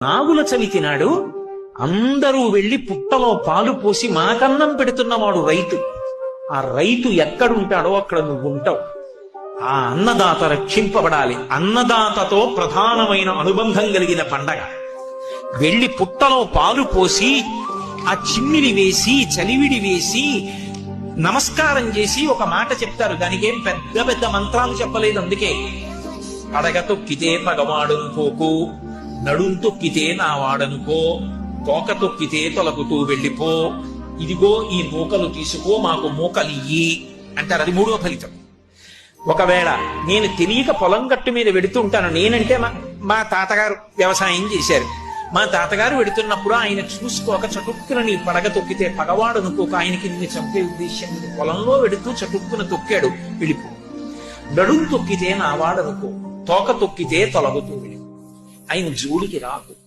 నాగుల చవితి నాడు అందరూ వెళ్లి పుట్టలో పాలు పోసి మాకన్నం పెడుతున్నవాడు రైతు. ఆ రైతు ఎక్కడుంటాడో అక్కడ నువ్వు ఉంటావు. ఆ అన్నదాత రక్షింపబడాలి. అన్నదాతతో ప్రధానమైన అనుబంధం కలిగిన పండగ. వెళ్లి పుట్టలో పాలు పోసి ఆ చిమ్మిడి వేసి చలివిడి వేసి నమస్కారం చేసి ఒక మాట చెప్తారు. దానికేం పెద్ద పెద్ద మంత్రాలు చెప్పలేదు. అందుకే అడగ తొక్కితే పగవాడనుకోకు, నడుం తొక్కితే నా వాడనుకో, తోక తొక్కితే తొలగుతూ వెళ్ళిపో, ఇదిగో ఈ మూకలు తీసుకో, మాకు మూకలియ్యి అంటారు. అది మూడో ఫలితం. ఒకవేళ నేను తెలియక పొలం గట్టు మీద వెడుతుంటాను, నేనంటే మా తాతగారు వ్యవసాయం చేశారు, మా తాతగారు వెడుతున్నప్పుడు ఆయన చూసుకోక చటుక్కున నీ పడగ తొక్కితే పగవాడు అనుకోక ఆయనకి నిన్ను చంపే ఉద్దేశం పొలంలో వెడుతూ చటుక్కున తొక్కాడు, వెళ్ళిపో. నడుం తొక్కితే నా వాడనుకో, తోక తొక్కితే తొలగుతూ వెళ్ళిపో. ఆయన జోలికి రాకు.